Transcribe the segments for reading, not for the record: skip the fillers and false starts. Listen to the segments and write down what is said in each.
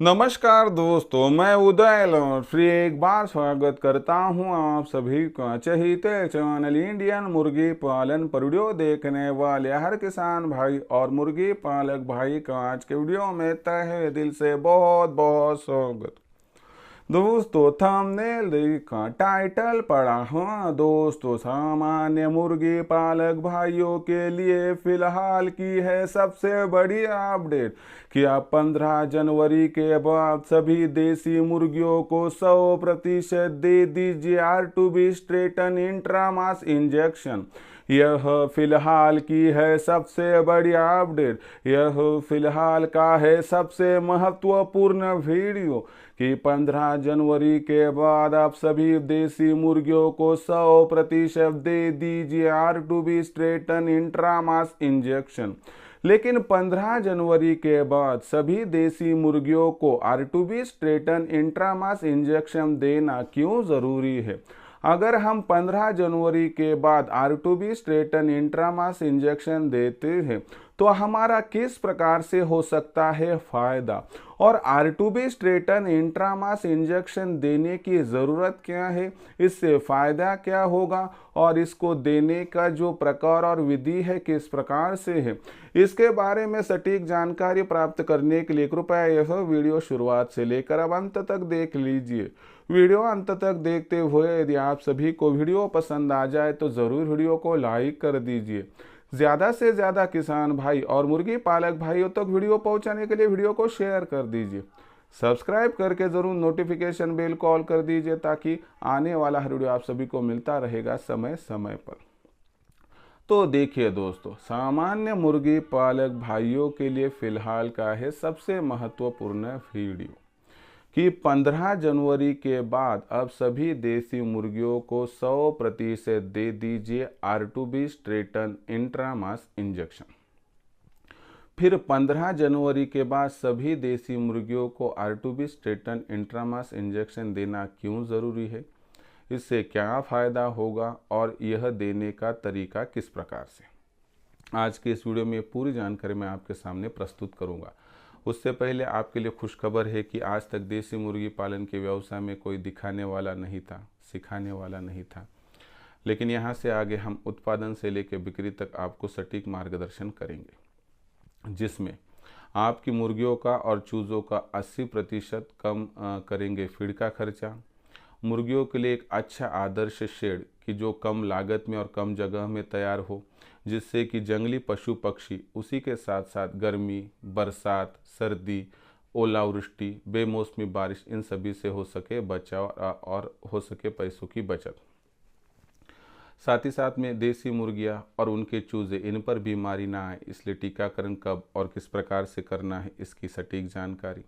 नमस्कार दोस्तों, मैं उदय लौट फिर एक बार स्वागत करता हूं आप सभी का चहीते चैनल इंडियन मुर्गी पालन पर वीडियो देखने वाले हर किसान भाई और मुर्गी पालक भाई का आज के वीडियो में तहे दिल से बहुत बहुत स्वागत। दोस्तों थंबनेल देखा, टाइटल पढ़ा, हाँ दोस्तों, सामान्य मुर्गी पालक भाइयों के लिए फिलहाल की है सबसे बड़ी अपडेट कि अब 15 जनवरी के बाद सभी देसी मुर्गियों को 100% दे दीजिए R2B स्ट्रेटन इंट्रामास इंजेक्शन। यह फिलहाल की है सबसे बड़ी अपडेट। यह फिलहाल का है सबसे महत्वपूर्ण वीडियो कि 15 जनवरी के बाद आप सभी देसी मुर्गियों को 100% दे दीजिए R2B स्ट्रेटन इंट्रामास इंजेक्शन। लेकिन 15 जनवरी के बाद सभी देसी मुर्गियों को R2B स्ट्रेटन इंट्रामास इंजेक्शन देना क्यों ज़रूरी है? अगर हम 15 जनवरी के बाद R2B स्ट्रेटन इंट्रामास इंजेक्शन देते हैं तो हमारा किस प्रकार से हो सकता है फायदा, और R2B स्ट्रेटन इंट्रामास इंजेक्शन देने की ज़रूरत क्या है, इससे फ़ायदा क्या होगा, और इसको देने का जो प्रकार और विधि है किस प्रकार से है, इसके बारे में सटीक जानकारी प्राप्त करने के लिए कृपया यह वीडियो शुरुआत से लेकर अब अंत तक देख लीजिए। वीडियो अंत तक देखते हुए यदि आप सभी को वीडियो पसंद आ जाए तो ज़रूर वीडियो को लाइक कर दीजिए। ज़्यादा से ज़्यादा किसान भाई और मुर्गी पालक भाइयों तक वीडियो पहुंचाने के लिए वीडियो को शेयर कर दीजिए। सब्सक्राइब करके ज़रूर नोटिफिकेशन बेल कॉल कर दीजिए ताकि आने वाला हर वीडियो आप सभी को मिलता रहेगा समय समय पर। तो देखिए दोस्तों, सामान्य मुर्गी पालक भाइयों के लिए फ़िलहाल का है सबसे महत्वपूर्ण वीडियो कि 15 जनवरी के बाद अब सभी देसी मुर्गियों को 100% दे दीजिए R2B स्ट्रेटन इंट्रामास इंजेक्शन। फिर 15 जनवरी के बाद सभी देसी मुर्गियों को R2B स्ट्रेटन इंट्रामास इंजेक्शन देना क्यों ज़रूरी है, इससे क्या फ़ायदा होगा और यह देने का तरीका किस प्रकार से, आज के इस वीडियो में पूरी जानकारी मैं आपके सामने प्रस्तुत करूंगा। उससे पहले आपके लिए खुशखबर है कि आज तक देसी मुर्गी पालन के व्यवसाय में कोई दिखाने वाला नहीं था, सिखाने वाला नहीं था, लेकिन यहाँ से आगे हम उत्पादन से लेकर बिक्री तक आपको सटीक मार्गदर्शन करेंगे, जिसमें आपकी मुर्गियों का और चूज़ों का 80% कम करेंगे फीड का खर्चा। मुर्गियों के लिए एक अच्छा आदर्श शेड कि जो कम लागत में और कम जगह में तैयार हो, जिससे कि जंगली पशु पक्षी उसी के साथ साथ गर्मी, बरसात, सर्दी, ओलावृष्टि, बेमौसमी बारिश, इन सभी से हो सके बचाव और हो सके पैसों की बचत। साथ ही साथ में देसी मुर्गियां और उनके चूजे, इन पर बीमारी ना आए, इसलिए टीकाकरण कब और किस प्रकार से करना है इसकी सटीक जानकारी।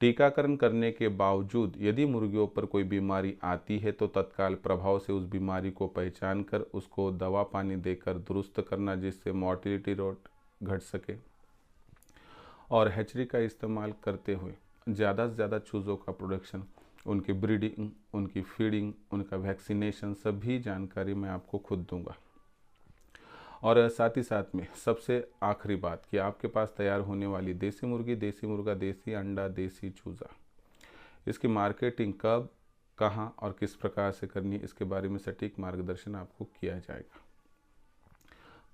टीकाकरण करने के बावजूद यदि मुर्गियों पर कोई बीमारी आती है तो तत्काल प्रभाव से उस बीमारी को पहचान कर उसको दवा पानी देकर दुरुस्त करना, जिससे मॉर्टिलिटी रेट घट सके। और हैचरी का इस्तेमाल करते हुए ज़्यादा से ज़्यादा चूज़ों का प्रोडक्शन, उनकी ब्रीडिंग, उनकी फीडिंग, उनका वैक्सीनेशन, सभी जानकारी मैं आपको खुद दूंगा। और साथ ही साथ में सबसे आखिरी बात कि आपके पास तैयार होने वाली देसी मुर्गी, देसी मुर्गा, देसी अंडा, देसी चूज़ा, इसकी मार्केटिंग कब, कहाँ और किस प्रकार से करनी है, इसके बारे में सटीक मार्गदर्शन आपको किया जाएगा।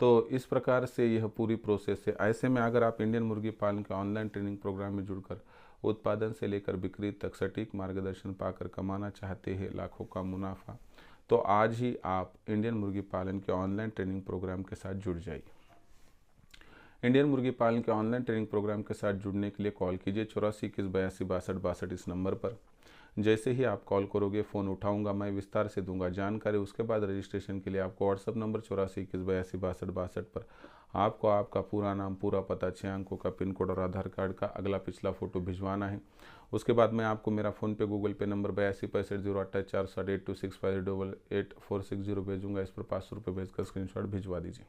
तो इस प्रकार से यह पूरी प्रोसेस है। ऐसे में अगर आप इंडियन मुर्गी पालन के ऑनलाइन ट्रेनिंग प्रोग्राम में जुड़कर उत्पादन से लेकर बिक्री तक सटीक मार्गदर्शन पाकर कमाना चाहते हैं लाखों का मुनाफा, तो आज ही आप इंडियन मुर्गी पालन के ऑनलाइन ट्रेनिंग प्रोग्राम के साथ जुड़ जाइए। इंडियन मुर्गी पालन के ऑनलाइन ट्रेनिंग प्रोग्राम के साथ जुड़ने के लिए कॉल कीजिए 84 21 82 62 इस नंबर पर। जैसे ही आप कॉल करोगे फ़ोन उठाऊंगा, मैं विस्तार से दूंगा जानकारी। उसके बाद रजिस्ट्रेशन के लिए आपको व्हाट्सअप नंबर 84 21 82 62 पर आपको आपका पूरा नाम, पूरा पता, 6 अंकों का पिन कोड और आधार कार्ड का अगला पिछला फ़ोटो भिजवाना है। उसके बाद मैं आपको मेरा फ़ोन पे, गूगल पे नंबर 82 65 0 28 4 826 588 460 भेजूँगा। इस पर 500 रुपये भेजकर स्क्रीनशॉट भिजवा दीजिए।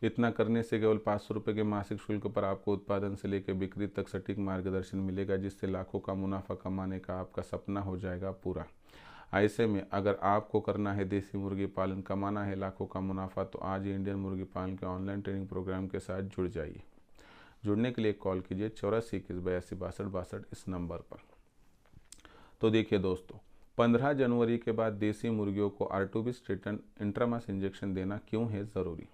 इतना करने से केवल 500 रुपये के मासिक शुल्क पर आपको उत्पादन से लेकर बिक्री तक सटीक मार्गदर्शन मिलेगा, जिससे लाखों का मुनाफा कमाने का आपका सपना हो जाएगा पूरा। ऐसे में अगर आपको करना है देसी मुर्गी पालन, कमाना है लाखों का मुनाफा, तो आज ही इंडियन मुर्गी पालन के ऑनलाइन ट्रेनिंग प्रोग्राम के साथ जुड़ जाइए। जुड़ने के लिए कॉल कीजिए 84 21 82 62 इस नंबर पर। तो देखिए दोस्तों, 15 जनवरी के बाद देसी मुर्गियों को आर्टोबिस्ट्रेटन इंट्रामास इंजेक्शन देना क्यों है ज़रूरी।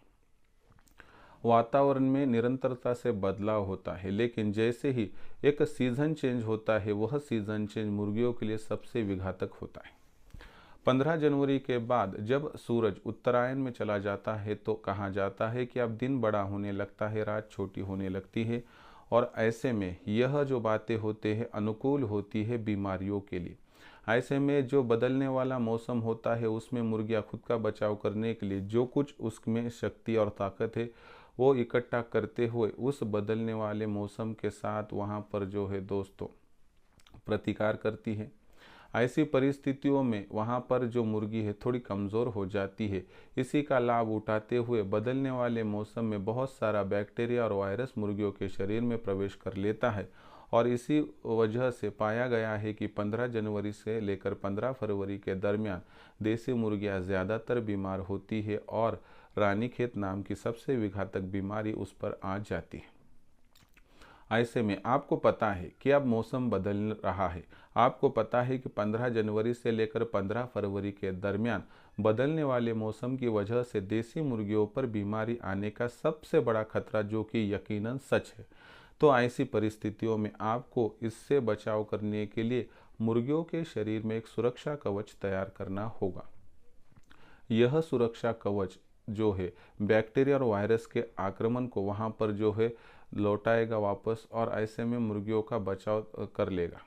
वातावरण में निरंतरता से बदलाव होता है, लेकिन जैसे ही एक सीजन चेंज होता है वह सीजन चेंज मुर्गियों के लिए सबसे विघातक होता है। 15 जनवरी के बाद जब सूरज उत्तरायण में चला जाता है तो कहा जाता है कि अब दिन बड़ा होने लगता है, रात छोटी होने लगती है, और ऐसे में यह जो बातें होते हैं अनुकूल होती है बीमारियों के लिए। ऐसे में जो बदलने वाला मौसम होता है उसमें मुर्गियां खुद का बचाव करने के लिए जो कुछ उसमें शक्ति और ताकत है वो इकट्ठा करते हुए उस बदलने वाले मौसम के साथ वहाँ पर जो है दोस्तों प्रतिकार करती है। ऐसी परिस्थितियों में वहाँ पर जो मुर्गी है थोड़ी कमज़ोर हो जाती है। इसी का लाभ उठाते हुए बदलने वाले मौसम में बहुत सारा बैक्टीरिया और वायरस मुर्गियों के शरीर में प्रवेश कर लेता है, और इसी वजह से पाया गया है कि 15 जनवरी से लेकर 15 फरवरी के दरमियान देसी मुर्गियाँ ज़्यादातर बीमार होती है और रानीखेत नाम की सबसे विघातक बीमारी उस पर आ जाती है। ऐसे में आपको पता है कि अब मौसम बदल रहा है। आपको पता है कि 15 जनवरी से लेकर 15 फरवरी के दरमियान बदलने वाले मौसम की वजह से देसी मुर्गियों पर बीमारी आने का सबसे बड़ा खतरा जो कि यकीनन सच है। तो ऐसी परिस्थितियों में आपको इससे बचाव करने के लिए मुर्गियों के शरीर में एक सुरक्षा कवच तैयार करना होगा। यह सुरक्षा कवच जो है बैक्टीरिया और वायरस के आक्रमण को वहाँ पर जो है लौटाएगा वापस, और ऐसे में मुर्गियों का बचाव कर लेगा।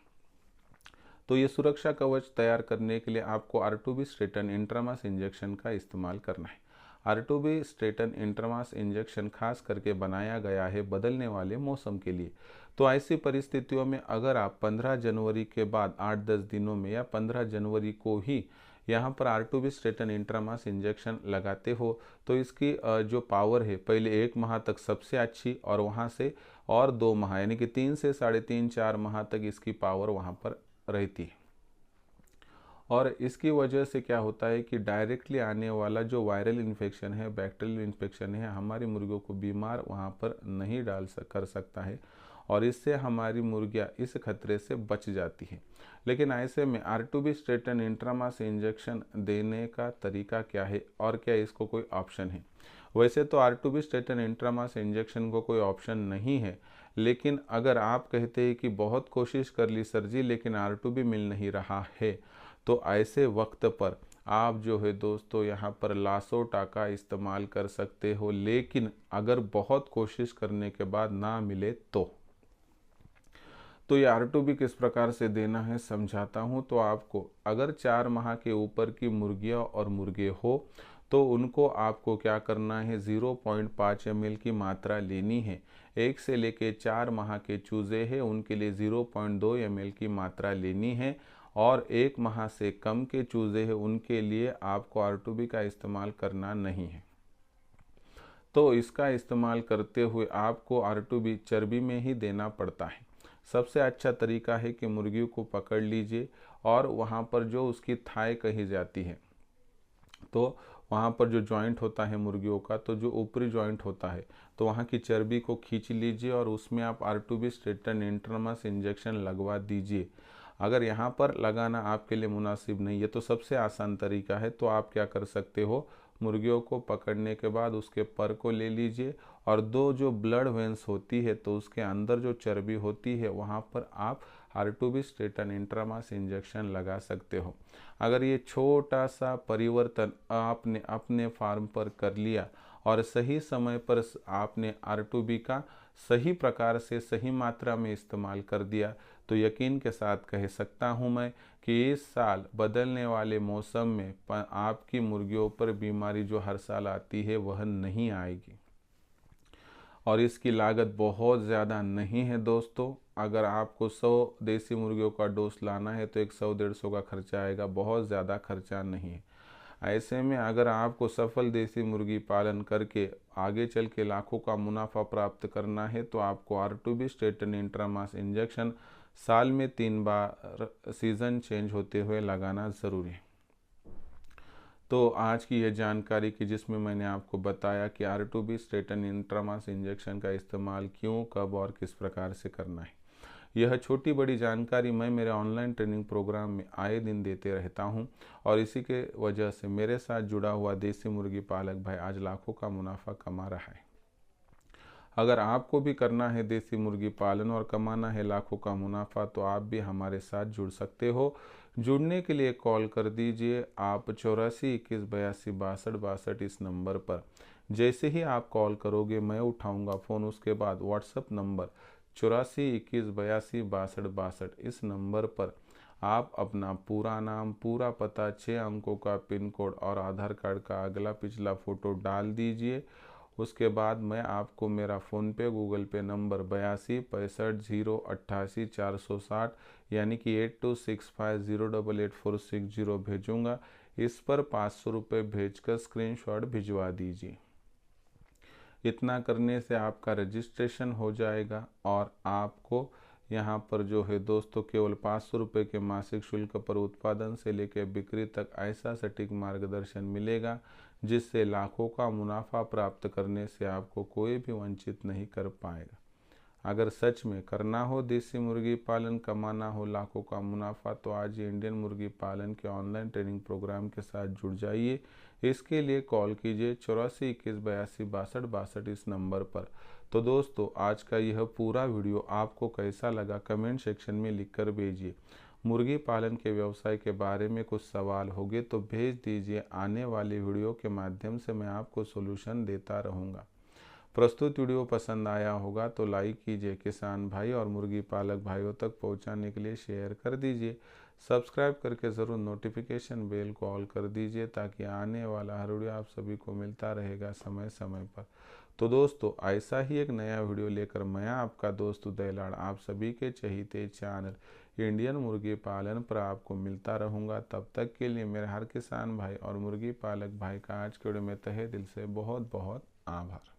तो ये सुरक्षा कवच तैयार करने के लिए आपको आर्टोबिस्ट्रेटन इंट्रामास इंजेक्शन का इस्तेमाल करना है। आर्टोबिस्ट्रेटन इंट्रामास इंजेक्शन खास करके बनाया गया है बदलने वाले मौसम के लिए। तो ऐसी परिस्थितियों में अगर आप 15 जनवरी के बाद 8-10 दिनों में या 15 जनवरी को ही यहाँ पर आर्टोबिस्ट्रेटन इंट्रामास इंजेक्शन लगाते हो तो इसकी जो पावर है पहले 1 माह तक सबसे अच्छी, और वहाँ से और 2 माह यानी कि 3 से 3.5-4 माह तक इसकी पावर वहाँ पर रहती है। और इसकी वजह से क्या होता है कि डायरेक्टली आने वाला जो वायरल इन्फेक्शन है, बैक्टीरियल इन्फेक्शन है, हमारी मुर्गियों को बीमार वहाँ पर नहीं कर सकता है, और इससे हमारी मुर्गियाँ इस खतरे से बच जाती हैं। लेकिन ऐसे में आर्टोबिस्ट्रेटन इंट्रामास इंजेक्शन देने का तरीका क्या है और क्या इसको कोई ऑप्शन है। वैसे तो आर्टोबिस्ट्रेटन इंट्रामास इंजेक्शन को कोई ऑप्शन नहीं है, लेकिन अगर आप कहते हैं कि बहुत कोशिश कर ली सर जी लेकिन आर्टोबी मिल नहीं रहा है, तो ऐसे वक्त पर आप जो है दोस्तों यहाँ पर लासोटा का इस्तेमाल कर सकते हो। लेकिन अगर बहुत कोशिश करने के बाद ना मिले तो ये आर्टोबी किस प्रकार से देना है समझाता हूँ। तो आपको अगर 4 माह के ऊपर की मुर्गियाँ और मुर्गे हो तो उनको आपको क्या करना है, 0.5 ml की मात्रा लेनी है। 1 से लेके 4 माह के चूजे हैं उनके लिए 0.2 ml की मात्रा लेनी है, और 1 माह से कम के चूजे हैं उनके लिए आपको आर्टोबी का इस्तेमाल करना नहीं है। तो इसका इस्तेमाल करते हुए आपको आर्टोबी चर्बी में ही देना पड़ता है। सबसे अच्छा तरीका है कि मुर्गियों को पकड़ लीजिए और वहाँ पर जो उसकी थाई कही जाती है, तो वहाँ पर जो जॉइंट होता है मुर्गियों का, तो जो ऊपरी जॉइंट होता है, तो वहाँ की चर्बी को खींच लीजिए और उसमें आप आर्टोबिस्ट्रेटन इंट्रामास इंजेक्शन लगवा दीजिए। अगर यहाँ पर लगाना आपके लिए मुनासिब नहीं है तो सबसे आसान तरीका है, तो आप क्या कर सकते हो, मुर्गियों को पकड़ने के बाद उसके पर को ले लीजिए और 2 जो ब्लड वेंस होती है तो उसके अंदर जो चर्बी होती है वहाँ पर आप आर्टोबिस्ट्रेटन इंट्रामास इंजेक्शन लगा सकते हो। अगर ये छोटा सा परिवर्तन आपने अपने फार्म पर कर लिया और सही समय पर आपने आर्टोबी का सही प्रकार से सही मात्रा में इस्तेमाल कर दिया तो यकीन के साथ कह सकता हूँ मैं कि इस साल बदलने वाले मौसम में आपकी मुर्गियों पर बीमारी जो हर साल आती है वह नहीं आएगी। और इसकी लागत बहुत ज़्यादा नहीं है दोस्तों। अगर आपको 100 देसी मुर्गियों का डोज लाना है तो एक 100-150 का खर्चा आएगा, बहुत ज़्यादा खर्चा नहीं है। ऐसे में अगर आपको सफल देसी मुर्गी पालन करके आगे चल के लाखों का मुनाफा प्राप्त करना है तो आपको आर्टोबिस्ट्रेटन इंट्रामास इंजेक्शन साल में 3 बार सीज़न चेंज होते हुए लगाना ज़रूरी है। तो आज की यह जानकारी की जिसमें मैंने आपको बताया कि R2B स्टेटन इंट्रामास इंजेक्शन का इस्तेमाल क्यों, कब और किस प्रकार से करना है। यह छोटी बड़ी जानकारी मैं मेरे ऑनलाइन ट्रेनिंग प्रोग्राम में आए दिन देते रहता हूं और इसी के वजह से मेरे साथ जुड़ा हुआ देसी मुर्गी पालक भाई आज लाखों का मुनाफा कमा रहा है। अगर आपको भी करना है देसी मुर्गी पालन और कमाना है लाखों का मुनाफा तो आप भी हमारे साथ जुड़ सकते हो। जुड़ने के लिए कॉल कर दीजिए आप 84 21 82 62 इस नंबर पर। जैसे ही आप कॉल करोगे मैं उठाऊंगा फ़ोन, उसके बाद व्हाट्सएप नंबर 84 21 82 62 इस नंबर पर आप अपना पूरा नाम, पूरा पता, 6 अंकों का पिन कोड और आधार कार्ड का अगला पिछला फ़ोटो डाल दीजिए। उसके बाद मैं आपको मेरा फ़ोनपे, गूगल पे नंबर 82 65 0 88 460 यानी कि 8265088460 भेजूँगा। इस पर 500 रुपये भेजकर स्क्रीनशॉट भिजवा दीजिए। इतना करने से आपका रजिस्ट्रेशन हो जाएगा और आपको यहाँ पर जो है दोस्तों केवल 500 रुपये के मासिक शुल्क पर उत्पादन से लेकर बिक्री तक ऐसा सटीक मार्गदर्शन मिलेगा जिससे लाखों का मुनाफा प्राप्त करने से आपको कोई भी वंचित नहीं कर पाएगा। अगर सच में करना हो देसी मुर्गी पालन, कमाना हो लाखों का मुनाफा तो आज ही इंडियन मुर्गी पालन के ऑनलाइन ट्रेनिंग प्रोग्राम के साथ जुड़ जाइए। इसके लिए कॉल कीजिए 84 21 82 62 इस नंबर पर। तो दोस्तों आज का यह पूरा वीडियो आपको कैसा लगा कमेंट सेक्शन में लिखकर भेजिए। मुर्गी पालन के व्यवसाय के बारे में कुछ सवाल होंगे तो भेज दीजिए, आने वाले वीडियो के माध्यम से मैं आपको सोल्यूशन देता रहूँगा। प्रस्तुत वीडियो पसंद आया होगा तो लाइक कीजिए, किसान भाई और मुर्गी पालक भाइयों तक पहुंचाने के लिए शेयर कर दीजिए। सब्सक्राइब करके ज़रूर नोटिफिकेशन बेल को ऑल कर दीजिए ताकि आने वाला हर वीडियो आप सभी को मिलता रहेगा समय समय पर। तो दोस्तों ऐसा ही एक नया वीडियो लेकर मैं आपका दोस्त उदय लाड आप सभी के चहीते चैनल इंडियन मुर्गी पालन पर आपको मिलता रहूँगा। तब तक के लिए मेरे हर किसान भाई और मुर्गी पालक भाई का आज के वीडियो में तहे दिल से बहुत बहुत आभार।